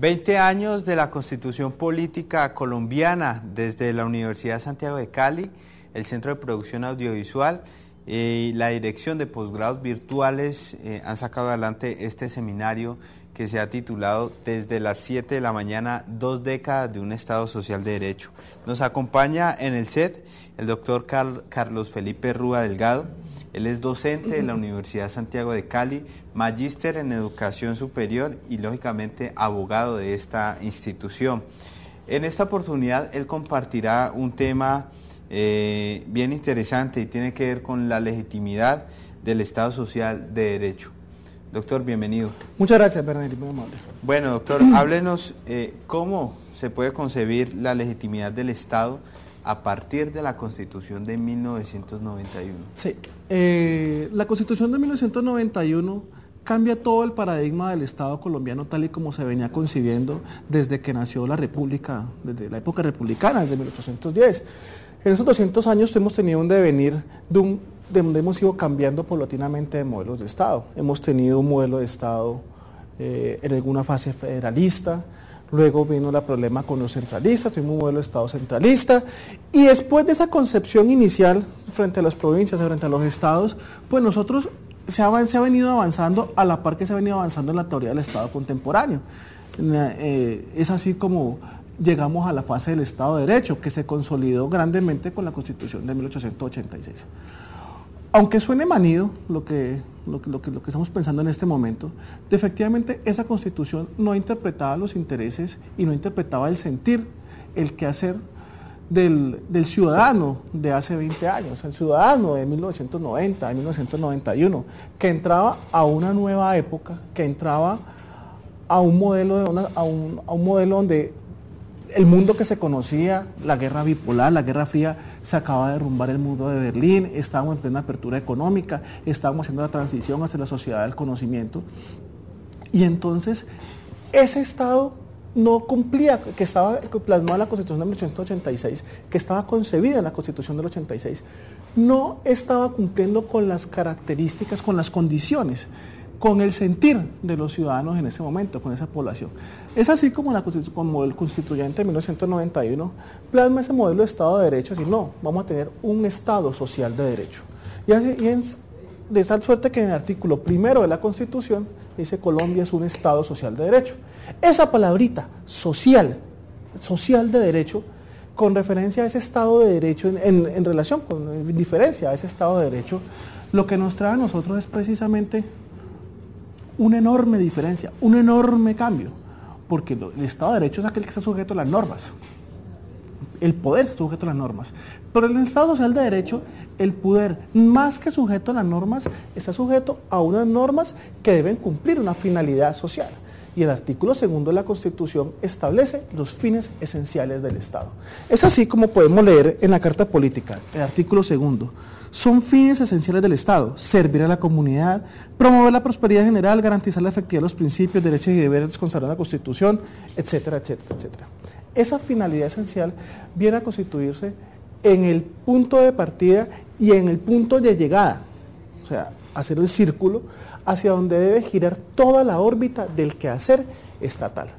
20 años de la Constitución Política Colombiana, desde la Universidad Santiago de Cali, el Centro de Producción Audiovisual y la Dirección de Posgrados Virtuales han sacado adelante este seminario que se ha titulado Desde las 7 de la mañana, 2 décadas de un Estado Social de Derecho. Nos acompaña en el set el doctor Carlos Felipe Rúa Delgado. Él es docente de la Universidad Santiago de Cali, magíster en educación superior y lógicamente abogado de esta institución. En esta oportunidad él compartirá un tema bien interesante y tiene que ver con la legitimidad del Estado Social de Derecho. Doctor, bienvenido. Muchas gracias, Bernardo, muy amable. Bueno, doctor, háblenos cómo se puede concebir la legitimidad del Estado a partir de la Constitución de 1991. Sí, la Constitución de 1991 cambia todo el paradigma del Estado colombiano tal y como se venía concibiendo desde que nació la República, desde la época republicana, desde 1810. En esos 200 años hemos tenido un devenir de donde hemos ido cambiando paulatinamente de modelos de Estado. Hemos tenido un modelo de Estado en alguna fase federalista. Luego vino el problema con los centralistas, tuvimos un modelo de Estado centralista, y después de esa concepción inicial frente a las provincias, frente a los estados, pues nosotros se ha venido avanzando a la par que se ha venido avanzando en la teoría del Estado contemporáneo. Es así como llegamos a la fase del Estado de Derecho, que se consolidó grandemente con la Constitución de 1886. Aunque suene manido lo que estamos pensando en este momento, efectivamente esa Constitución no interpretaba los intereses y no interpretaba el sentir, el quehacer del ciudadano de hace 20 años, el ciudadano de 1990, de 1991, que entraba a una nueva época, que entraba a un modelo, a un modelo donde el mundo que se conocía, la guerra bipolar, la guerra fría, se acaba de derrumbar el muro de Berlín, estábamos en plena apertura económica, estábamos haciendo la transición hacia la sociedad del conocimiento, y entonces ese Estado no cumplía, que estaba plasmado en la Constitución de 1886, que estaba concebida en la Constitución del 86, no estaba cumpliendo con las características, con las condiciones, con el sentir de los ciudadanos en ese momento, con esa población. Es así como el constituyente de 1991 plasma ese modelo de Estado de Derecho, así no, vamos a tener un Estado social de derecho. Y es de tal suerte que en el artículo primero de la Constitución dice Colombia es un Estado social de derecho. Esa palabrita, social de derecho, con referencia a ese Estado de Derecho, en relación, en diferencia a ese Estado de Derecho, lo que nos trae a nosotros es precisamente una enorme diferencia, un enorme cambio, porque el Estado de Derecho es aquel que está sujeto a las normas, el poder está sujeto a las normas, pero en el Estado Social de Derecho, el poder, más que sujeto a las normas, está sujeto a unas normas que deben cumplir una finalidad social, y el artículo 2 de la Constitución establece los fines esenciales del Estado. Es así como podemos leer en la Carta Política, el artículo 2, son fines esenciales del Estado: servir a la comunidad, promover la prosperidad general, garantizar la efectividad de los principios, derechos y deberes consagrados en la Constitución, etcétera, etcétera, etcétera. Esa finalidad esencial viene a constituirse en el punto de partida y en el punto de llegada, o sea, hacer el círculo hacia donde debe girar toda la órbita del quehacer estatal.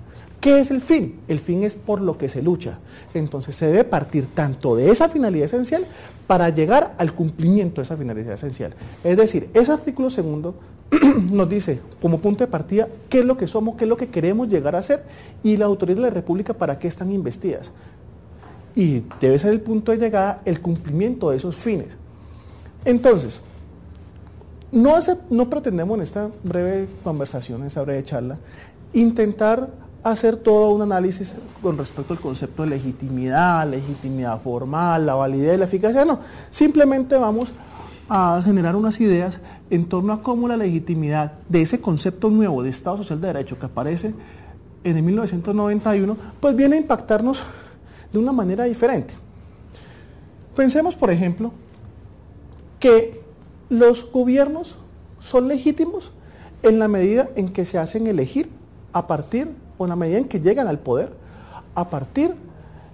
¿Qué es el fin? El fin es por lo que se lucha. Entonces se debe partir tanto de esa finalidad esencial para llegar al cumplimiento de esa finalidad esencial. Es decir, ese artículo 2 nos dice como punto de partida qué es lo que somos, qué es lo que queremos llegar a ser, y la autoridad de la República para qué están investidas. Y debe ser el punto de llegada el cumplimiento de esos fines. Entonces, no pretendemos en esta breve conversación, en esta breve charla, intentar hacer todo un análisis con respecto al concepto de legitimidad formal, la validez, la eficacia, no. Simplemente vamos a generar unas ideas en torno a cómo la legitimidad de ese concepto nuevo de Estado Social de Derecho que aparece en el 1991, pues viene a impactarnos de una manera diferente. Pensemos, por ejemplo, que los gobiernos son legítimos en la medida en que se hacen elegir a partir, o en la medida en que llegan al poder, a partir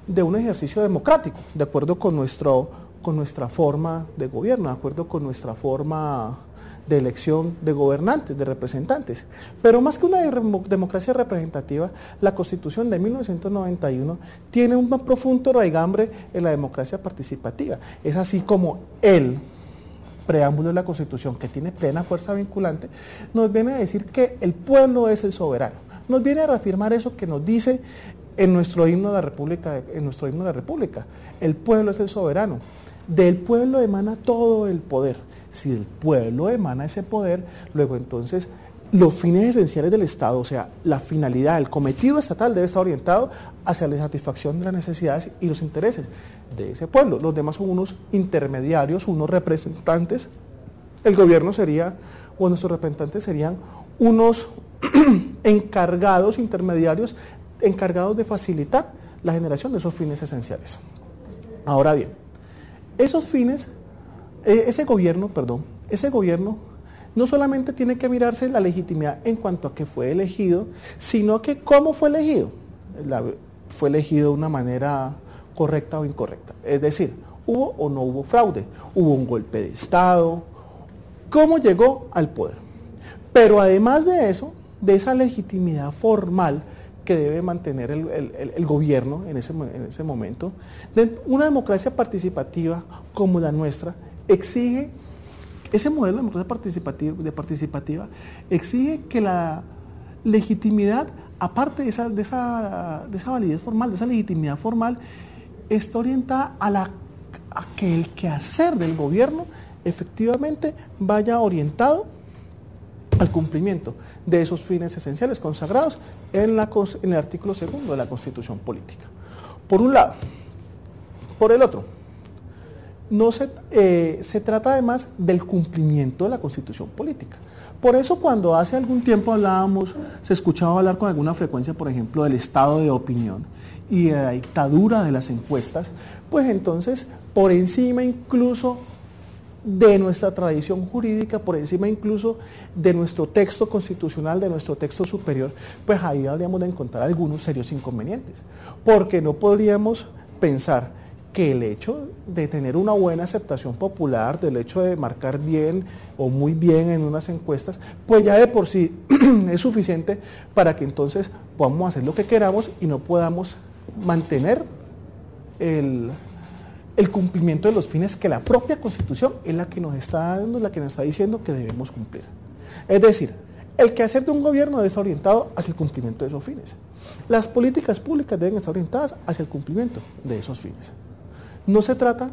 de un ejercicio democrático, de acuerdo con nuestra forma de gobierno, de acuerdo con nuestra forma de elección de gobernantes, de representantes. Pero más que una democracia representativa, la Constitución de 1991 tiene un profundo raigambre en la democracia participativa. Es así como el preámbulo de la Constitución, que tiene plena fuerza vinculante, nos viene a decir que el pueblo es el soberano. Nos viene a reafirmar eso que nos dice en nuestro himno de la República, el pueblo es el soberano. Del pueblo emana todo el poder. Si el pueblo emana ese poder, luego entonces los fines esenciales del Estado, o sea, la finalidad, el cometido estatal debe estar orientado hacia la satisfacción de las necesidades y los intereses de ese pueblo. Los demás son unos intermediarios, unos representantes. El gobierno sería, o nuestros representantes serían unos encargados, intermediarios, encargados de facilitar la generación de esos fines esenciales. Ahora bien, esos fines, ese gobierno no solamente tiene que mirarse la legitimidad en cuanto a que fue elegido, sino que cómo fue elegido. Fue elegido de una manera correcta o incorrecta. Es decir, hubo o no hubo fraude, hubo un golpe de Estado, cómo llegó al poder. Pero además de eso, de esa legitimidad formal que debe mantener el gobierno en ese momento, una democracia participativa como la nuestra exige, ese modelo de democracia participativa exige que la legitimidad, aparte de esa validez formal, de esa legitimidad formal, está orientada a que el quehacer del gobierno efectivamente vaya orientado al cumplimiento de esos fines esenciales consagrados en el artículo 2 de la Constitución Política. Por un lado. Por el otro, se trata además del cumplimiento de la Constitución Política. Por eso cuando hace algún tiempo se escuchaba hablar con alguna frecuencia, por ejemplo, del estado de opinión y de la dictadura de las encuestas, pues entonces, por encima incluso de nuestra tradición jurídica, por encima incluso de nuestro texto constitucional, de nuestro texto superior, pues ahí habríamos de encontrar algunos serios inconvenientes, porque no podríamos pensar que el hecho de tener una buena aceptación popular, del hecho de marcar bien o muy bien en unas encuestas, pues ya de por sí es suficiente para que entonces podamos hacer lo que queramos y no podamos mantener el cumplimiento de los fines que la propia Constitución es la que nos está dando, la que nos está diciendo que debemos cumplir. Es decir, el quehacer de un gobierno debe estar orientado hacia el cumplimiento de esos fines. Las políticas públicas deben estar orientadas hacia el cumplimiento de esos fines. No se trata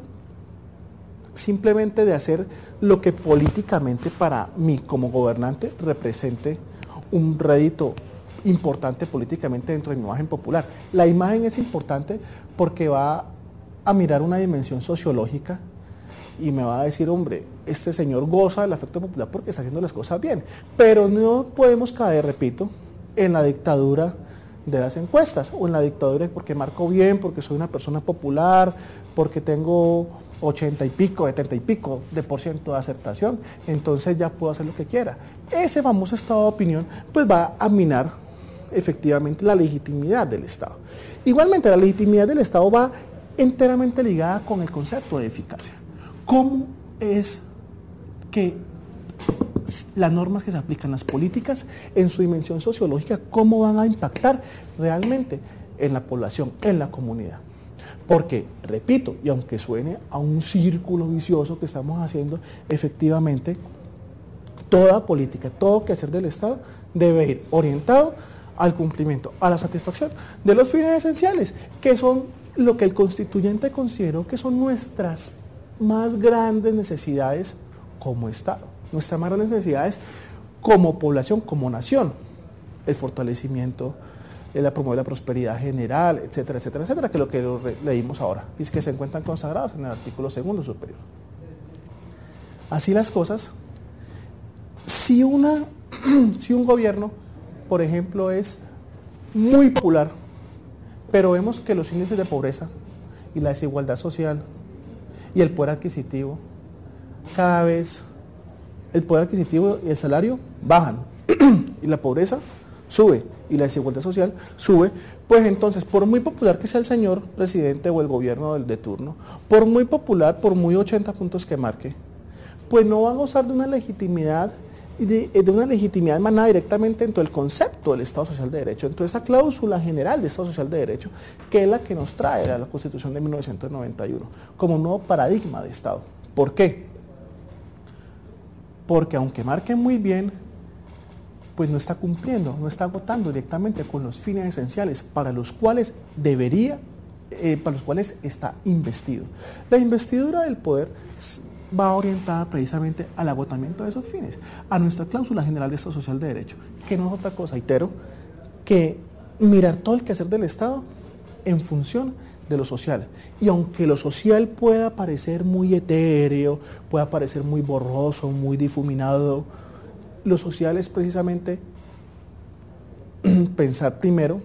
simplemente de hacer lo que políticamente para mí como gobernante represente un rédito importante políticamente dentro de mi imagen popular. La imagen es importante porque va a mirar una dimensión sociológica y me va a decir, hombre, este señor goza del afecto popular porque está haciendo las cosas bien. Pero no podemos caer, repito, en la dictadura de las encuestas o en la dictadura porque marco bien, porque soy una persona popular, porque tengo 80 y pico, 70 y pico de % de aceptación, entonces ya puedo hacer lo que quiera. Ese famoso estado de opinión pues va a minar efectivamente la legitimidad del Estado. Igualmente la legitimidad del Estado va enteramente ligada con el concepto de eficacia. ¿Cómo es que las normas que se aplican, las políticas en su dimensión sociológica, cómo van a impactar realmente en la población, en la comunidad? Porque, repito, y aunque suene a un círculo vicioso que estamos haciendo, efectivamente, toda política, todo quehacer del Estado debe ir orientado al cumplimiento, a la satisfacción de los fines esenciales, que son lo que el constituyente consideró que son nuestras más grandes necesidades como Estado, nuestras más grandes necesidades como población, como nación, el fortalecimiento, la promover la prosperidad general, etcétera, etcétera, etcétera, que es lo que leímos ahora, y es que se encuentran consagrados en el artículo 2 superior. Así las cosas, si un gobierno, por ejemplo, es muy popular, pero vemos que los índices de pobreza y la desigualdad social y el poder adquisitivo, cada vez el poder adquisitivo y el salario bajan y la pobreza sube y la desigualdad social sube, pues entonces, por muy popular que sea el señor presidente o el gobierno de turno, por muy popular, por muy 80 puntos que marque, pues no va a gozar de una legitimidad emanada directamente dentro del concepto del Estado Social de Derecho, dentro de esa cláusula general de Estado Social de Derecho, que es la que nos trae a la Constitución de 1991, como un nuevo paradigma de Estado. ¿Por qué? Porque aunque marque muy bien, pues no está cumpliendo, no está agotando directamente con los fines esenciales para los cuales está investido. La investidura del poder va orientada precisamente al agotamiento de esos fines, a nuestra cláusula general de Estado Social de Derecho, que no es otra cosa, reitero, que mirar todo el quehacer del Estado en función de lo social. Y aunque lo social pueda parecer muy etéreo, pueda parecer muy borroso, muy difuminado, lo social es precisamente pensar primero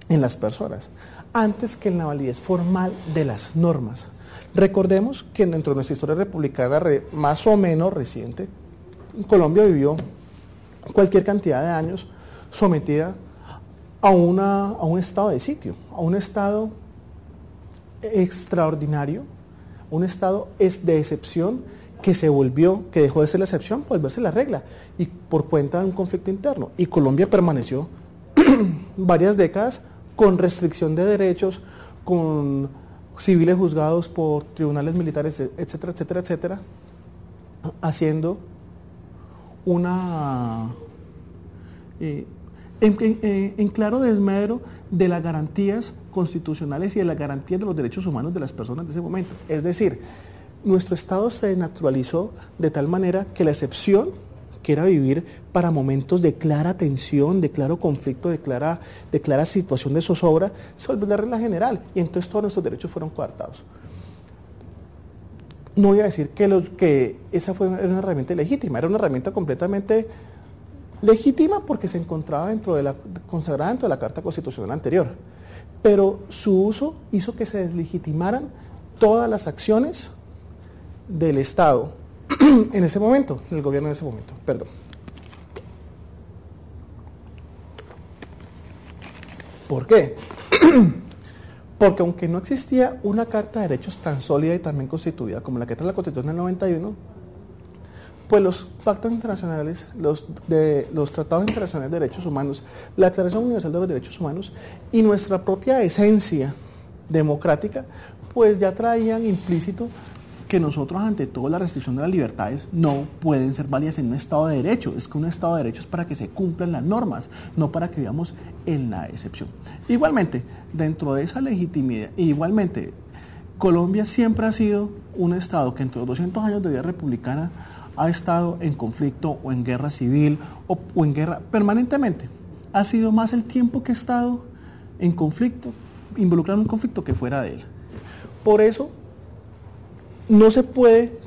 en las personas, antes que en la validez formal de las normas. Recordemos que dentro de nuestra historia republicana más o menos reciente, Colombia vivió cualquier cantidad de años sometida a un estado de sitio, a un estado extraordinario, un estado de excepción que dejó de ser la excepción, pues verse la regla, y por cuenta de un conflicto interno. Y Colombia permaneció varias décadas con restricción de derechos, con civiles juzgados por tribunales militares, etcétera, etcétera, etcétera, haciendo en claro desmedro de las garantías constitucionales y de las garantías de los derechos humanos de las personas de ese momento. Es decir, nuestro Estado se desnaturalizó de tal manera que la excepción, que era vivir para momentos de clara tensión, de claro conflicto, de clara situación de zozobra, se volvió la regla general, y entonces todos nuestros derechos fueron coartados. No voy a decir que esa era una herramienta ilegítima, era una herramienta completamente legítima porque se encontraba consagrada dentro de la Carta Constitucional anterior, pero su uso hizo que se deslegitimaran todas las acciones del Estado en ese momento, el gobierno en ese momento, perdón. ¿Por qué? Porque aunque no existía una Carta de Derechos tan sólida y tan bien constituida como la que trae la Constitución del 91, pues los pactos internacionales, los tratados internacionales de derechos humanos, la Declaración Universal de los Derechos Humanos y nuestra propia esencia democrática, pues ya traían implícito que nosotros, ante todo, la restricción de las libertades no pueden ser válidas en un Estado de Derecho. Es que un Estado de Derecho es para que se cumplan las normas, no para que vivamos en la excepción. Igualmente, dentro de esa legitimidad, Colombia siempre ha sido un Estado que entre los 200 años de vida republicana ha estado en conflicto o en guerra civil o en guerra permanentemente. Ha sido más el tiempo que ha estado en conflicto, involucrado en un conflicto, que fuera de él. Por eso, no se puede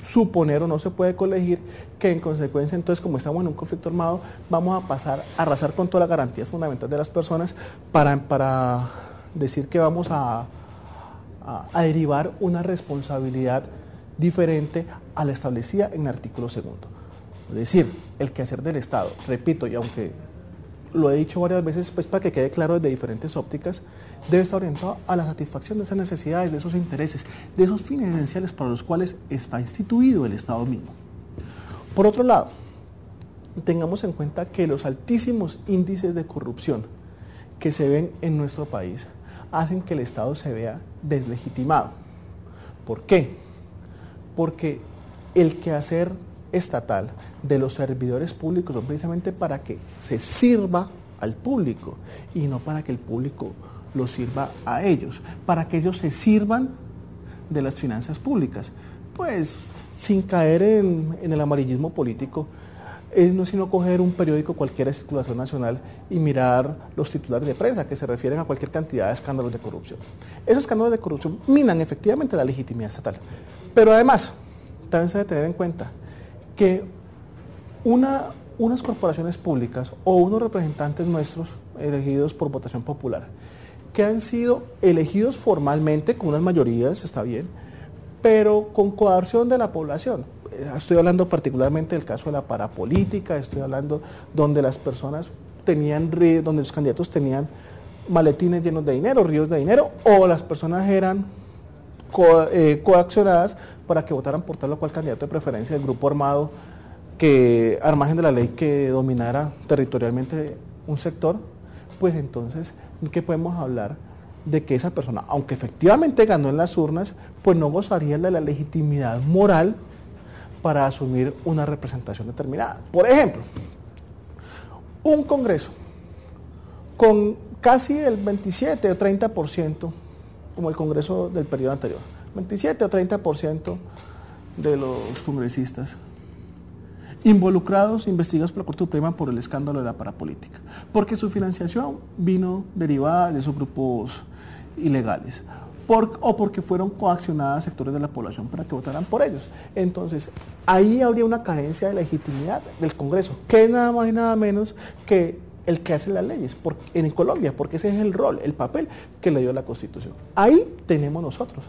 suponer o no se puede colegir que en consecuencia, entonces, como estamos en un conflicto armado, vamos a pasar a arrasar con todas las garantías fundamentales de las personas para decir que vamos a derivar una responsabilidad diferente a la establecida en el artículo 2. Es decir, el quehacer del Estado, repito, y aunque lo he dicho varias veces, pues para que quede claro desde diferentes ópticas, debe estar orientado a la satisfacción de esas necesidades, de esos intereses, de esos fines esenciales para los cuales está instituido el Estado mismo. Por otro lado, tengamos en cuenta que los altísimos índices de corrupción que se ven en nuestro país hacen que el Estado se vea deslegitimado. ¿Por qué? Porque el quehacer estatal de los servidores públicos son precisamente para que se sirva al público y no para que el público lo sirva a ellos, para que ellos se sirvan de las finanzas públicas. Pues sin caer en el amarillismo político, no es sino coger un periódico cualquiera de circulación nacional y mirar los titulares de prensa que se refieren a cualquier cantidad de escándalos de corrupción. Esos escándalos de corrupción minan efectivamente la legitimidad estatal. Pero además, también se debe tener en cuenta que unas corporaciones públicas o unos representantes nuestros elegidos por votación popular, que han sido elegidos formalmente con unas mayorías, está bien, pero con coerción de la población. Estoy hablando particularmente del caso de la parapolítica, estoy hablando donde las personas donde los candidatos tenían maletines llenos de dinero, ríos de dinero, o las personas eran coaccionadas para que votaran por tal o cual candidato de preferencia del grupo armado que, al margen de la ley, que dominara territorialmente un sector, pues entonces, ¿qué podemos hablar? De que esa persona, aunque efectivamente ganó en las urnas, pues no gozaría de la legitimidad moral para asumir una representación determinada. Por ejemplo, un Congreso con casi el 27 o 30%, como el Congreso del periodo anterior, 27 o 30% de los congresistas involucrados, investigados por la Corte Suprema por el escándalo de la parapolítica, porque su financiación vino derivada de esos grupos ilegales, o porque fueron coaccionadas sectores de la población para que votaran por ellos. Entonces, ahí habría una carencia de legitimidad del Congreso, que es nada más y nada menos que el que hace las leyes en Colombia, porque ese es el rol, el papel que le dio la Constitución. Ahí tenemos nosotros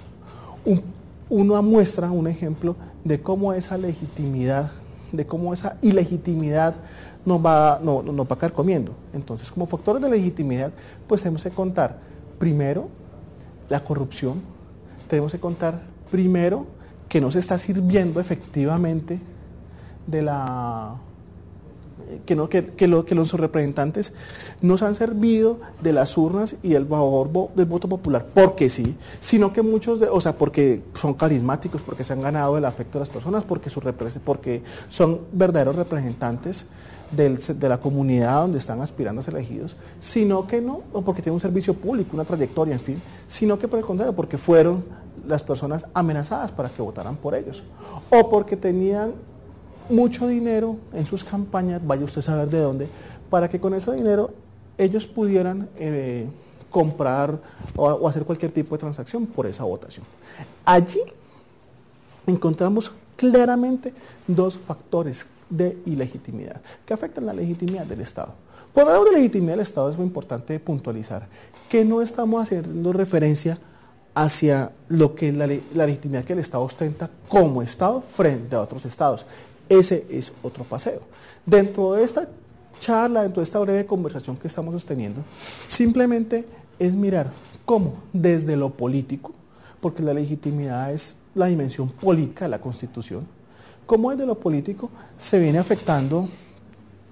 una muestra, un ejemplo de cómo esa legitimidad, de cómo esa ilegitimidad nos va a caer comiendo. Entonces, como factores de legitimidad, pues tenemos que contar primero la corrupción, tenemos que contar primero que no se está sirviendo efectivamente de la... que los representantes no se han servido de las urnas y del favor del voto popular porque sí, sino que muchos, porque son carismáticos, porque se han ganado el afecto de las personas, porque son verdaderos representantes de la comunidad donde están aspirando a ser elegidos, sino que no, o porque tienen un servicio público, una trayectoria, en fin, sino que por el contrario, porque fueron las personas amenazadas para que votaran por ellos, o porque tenían mucho dinero en sus campañas, vaya usted a saber de dónde, para que con ese dinero ellos pudieran comprar o hacer cualquier tipo de transacción por esa votación. Allí encontramos claramente dos factores de ilegitimidad que afectan la legitimidad del Estado. Cuando hablamos de legitimidad del Estado es muy importante puntualizar que no estamos haciendo referencia hacia lo que la legitimidad que el Estado ostenta como Estado frente a otros Estados. Ese es otro paseo. Dentro de esta charla, dentro de esta breve conversación que estamos sosteniendo, simplemente es mirar cómo desde lo político, porque la legitimidad es la dimensión política de la Constitución, cómo desde lo político se viene afectando,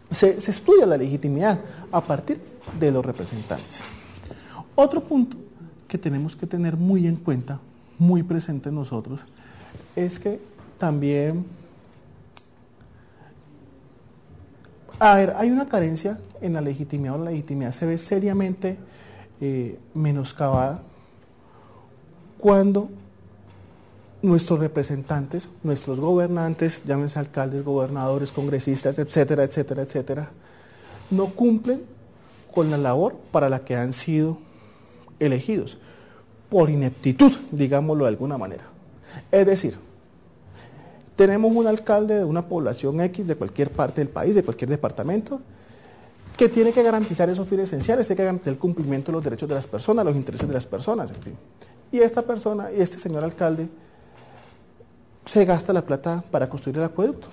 se estudia la legitimidad a partir de los representantes. Otro punto que tenemos que tener muy en cuenta, muy presente en nosotros, es que también hay una carencia en la legitimidad, o la legitimidad se ve seriamente menoscabada cuando nuestros representantes, nuestros gobernantes, llámense alcaldes, gobernadores, congresistas, etcétera, etcétera, etcétera, no cumplen con la labor para la que han sido elegidos, por ineptitud, digámoslo de alguna manera. Es decir, tenemos un alcalde de una población X de cualquier parte del país, de cualquier departamento, que tiene que garantizar esos fines esenciales, tiene que garantizar el cumplimiento de los derechos de las personas, los intereses de las personas, en fin. Y esta persona, y este señor alcalde, se gasta la plata para construir el acueducto.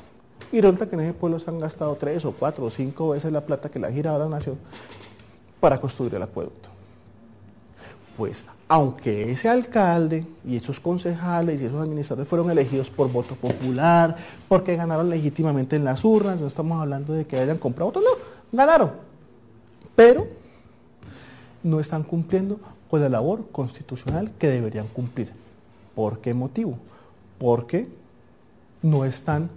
Y resulta que en ese pueblo se han gastado 3 o 4 o 5 veces la plata que le ha girado a la nación para construir el acueducto. Pues, aunque ese alcalde y esos concejales y esos administradores fueron elegidos por voto popular, porque ganaron legítimamente en las urnas, no estamos hablando de que hayan comprado votos, no, ganaron, pero no están cumpliendo con la labor constitucional que deberían cumplir. ¿Por qué motivo? Porque no están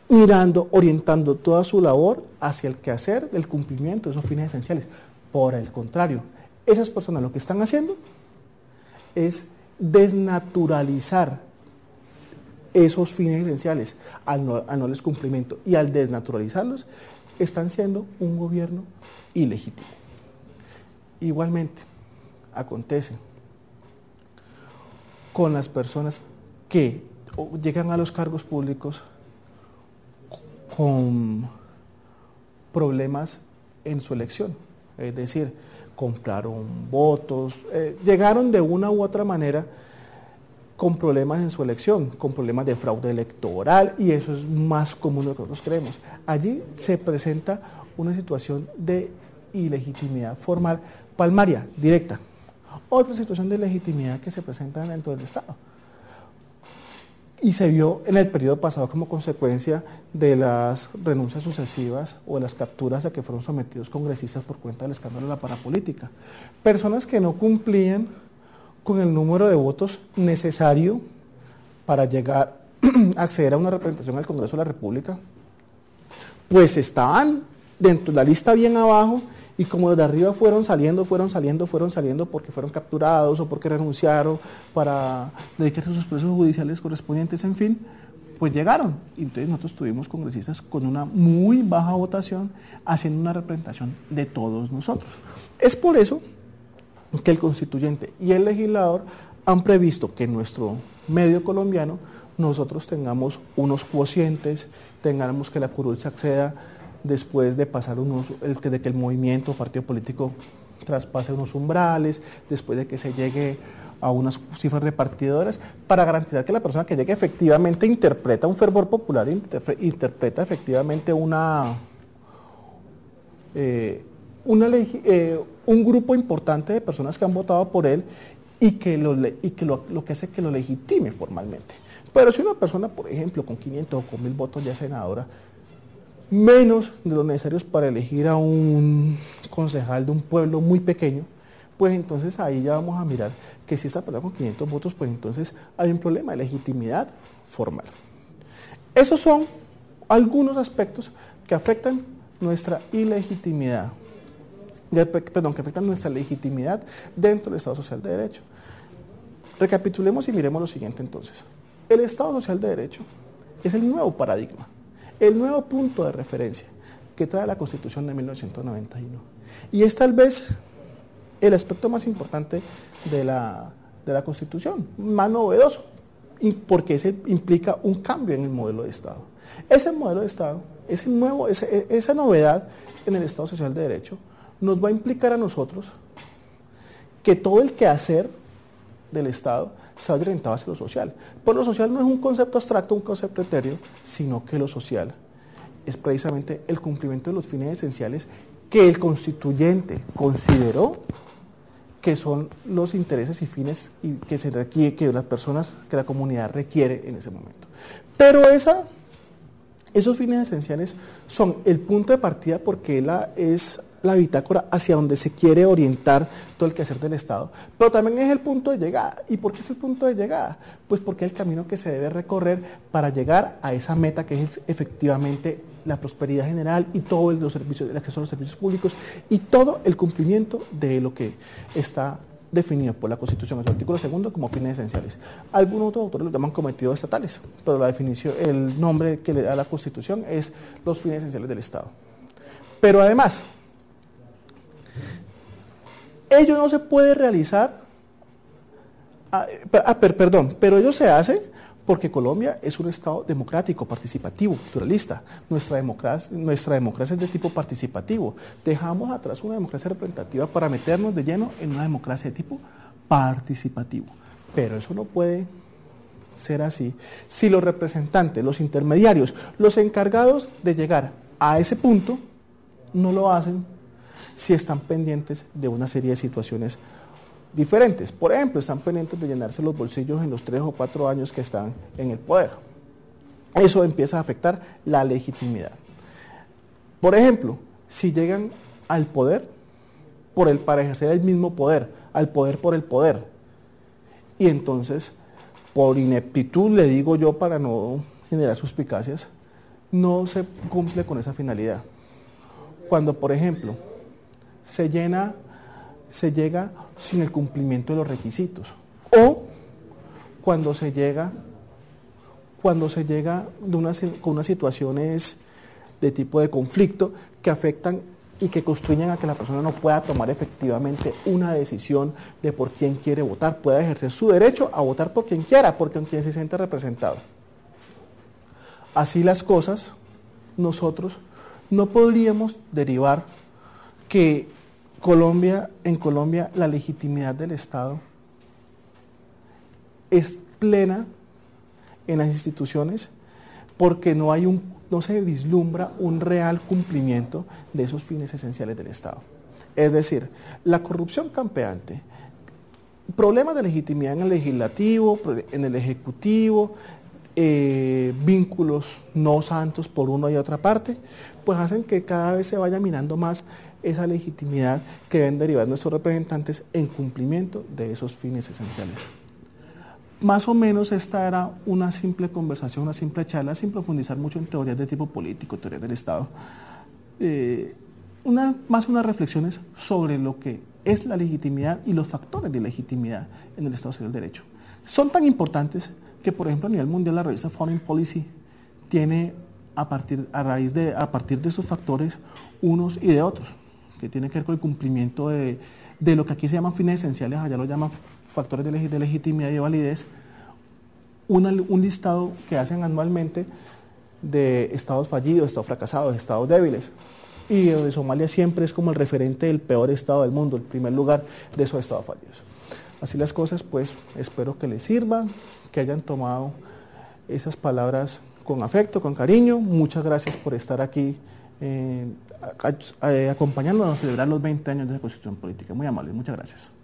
mirando, orientando toda su labor hacia el quehacer del cumplimiento de esos fines esenciales. Por el contrario, esas personas lo que están haciendo es desnaturalizar esos fines esenciales al no les cumplimiento, y al desnaturalizarlos están siendo un gobierno ilegítimo. Igualmente acontece con las personas que llegan a los cargos públicos con problemas en su elección, es decir, compraron votos, llegaron de una u otra manera con problemas en su elección, con problemas de fraude electoral, y eso es más común de lo que nosotros creemos. Allí se presenta una situación de ilegitimidad formal, palmaria, directa. Otra situación de legitimidad que se presenta dentro del Estado. y se vio en el periodo pasado como consecuencia de las renuncias sucesivas o de las capturas a que fueron sometidos congresistas por cuenta del escándalo de la parapolítica. Personas que no cumplían con el número de votos necesario para llegar a acceder a una representación al Congreso de la República, pues estaban dentro de la lista bien abajo, y como los de arriba fueron saliendo porque fueron capturados o porque renunciaron para dedicarse a sus procesos judiciales correspondientes, en fin, pues llegaron. Y entonces nosotros tuvimos congresistas con una muy baja votación, haciendo una representación de todos nosotros. Es por eso que el constituyente y el legislador han previsto que en nuestro medio colombiano nosotros tengamos unos quocientes, tengamos que la curul se acceda después de pasar de que el movimiento o partido político traspase unos umbrales, después de que se llegue a unas cifras repartidoras, para garantizar que la persona que llegue efectivamente interpreta un fervor popular, interpreta efectivamente un grupo importante de personas que han votado por él y que lo que hace que lo legitime formalmente. Pero si una persona, por ejemplo, con 500 o con 1000 votos ya es senadora, menos de los necesarios para elegir a un concejal de un pueblo muy pequeño, pues entonces ahí ya vamos a mirar que si esta persona con 500 votos, pues entonces hay un problema de legitimidad formal. Esos son algunos aspectos que afectan nuestra ilegitimidad, que afectan nuestra legitimidad dentro del Estado Social de Derecho. Recapitulemos y miremos lo siguiente entonces. El Estado Social de Derecho es el nuevo paradigma, el nuevo punto de referencia que trae la Constitución de 1991. Y es tal vez el aspecto más importante de la Constitución, más novedoso, porque implica un cambio en el modelo de Estado. Ese modelo de Estado, esa novedad en el Estado Social de Derecho, nos va a implicar a nosotros que todo el quehacer del Estado se va orientado hacia lo social. Pero lo social no es un concepto abstracto, un concepto etéreo, sino que lo social es precisamente el cumplimiento de los fines esenciales que el constituyente consideró que son los intereses y fines que se requiere, que las personas, que la comunidad requiere en ese momento. Pero esos fines esenciales son el punto de partida porque es la bitácora hacia donde se quiere orientar todo el quehacer del Estado, pero también es el punto de llegada. ¿Y por qué es el punto de llegada? Pues porque es el camino que se debe recorrer para llegar a esa meta que es efectivamente la prosperidad general y todo el acceso a los servicios públicos y todo el cumplimiento de lo que está definido por la Constitución en su artículo 2 como fines esenciales. Algunos otros autores los llaman cometidos estatales, pero la definición, el nombre que le da la Constitución es los fines esenciales del Estado. Pero además, ello no se puede realizar, pero ello se hace porque Colombia es un Estado democrático, participativo, pluralista. Nuestra democracia es de tipo participativo. Dejamos atrás una democracia representativa para meternos de lleno en una democracia de tipo participativo. Pero eso no puede ser así si los representantes, los intermediarios, los encargados de llegar a ese punto no lo hacen si están pendientes de una serie de situaciones diferentes. Por ejemplo, están pendientes de llenarse los bolsillos en los 3 o 4 años que están en el poder. Eso empieza a afectar la legitimidad. Por ejemplo, si llegan al poder para ejercer el mismo poder, al poder por el poder, y entonces, por ineptitud, le digo yo para no generar suspicacias, no se cumple con esa finalidad. Cuando, por ejemplo, se llega sin el cumplimiento de los requisitos, o cuando se llega con unas situaciones de tipo de conflicto que afectan y que constriñen a que la persona no pueda tomar efectivamente una decisión de por quién quiere votar, pueda ejercer su derecho a votar por quien quiera, por quien se siente representado. Así las cosas, nosotros no podríamos derivar que en Colombia la legitimidad del Estado es plena en las instituciones porque no se vislumbra un real cumplimiento de esos fines esenciales del Estado. Es decir, la corrupción campeante, problemas de legitimidad en el legislativo, en el ejecutivo, vínculos no santos por una y otra parte, pues hacen que cada vez se vaya minando más esa legitimidad que deben derivar nuestros representantes en cumplimiento de esos fines esenciales. Más o menos esta era una simple conversación, una simple charla, sin profundizar mucho en teorías de tipo político, teorías del Estado. Más unas reflexiones sobre lo que es la legitimidad y los factores de legitimidad en el Estado Social del Derecho. Son tan importantes que, por ejemplo, a nivel mundial la revista Foreign Policy tiene a partir de esos factores unos y de otros, que tienen que ver con el cumplimiento de lo que aquí se llaman fines esenciales, allá lo llaman factores de legitimidad y de validez, un listado que hacen anualmente de estados fallidos, estados fracasados, estados débiles. Y donde Somalia siempre es como el referente del peor estado del mundo, el primer lugar de esos estados fallidos. Así las cosas, pues espero que les sirvan, que hayan tomado esas palabras con afecto, con cariño. Muchas gracias por estar aquí acompañándonos a celebrar los 20 años de la Constitución Política. Muy amable, muchas gracias.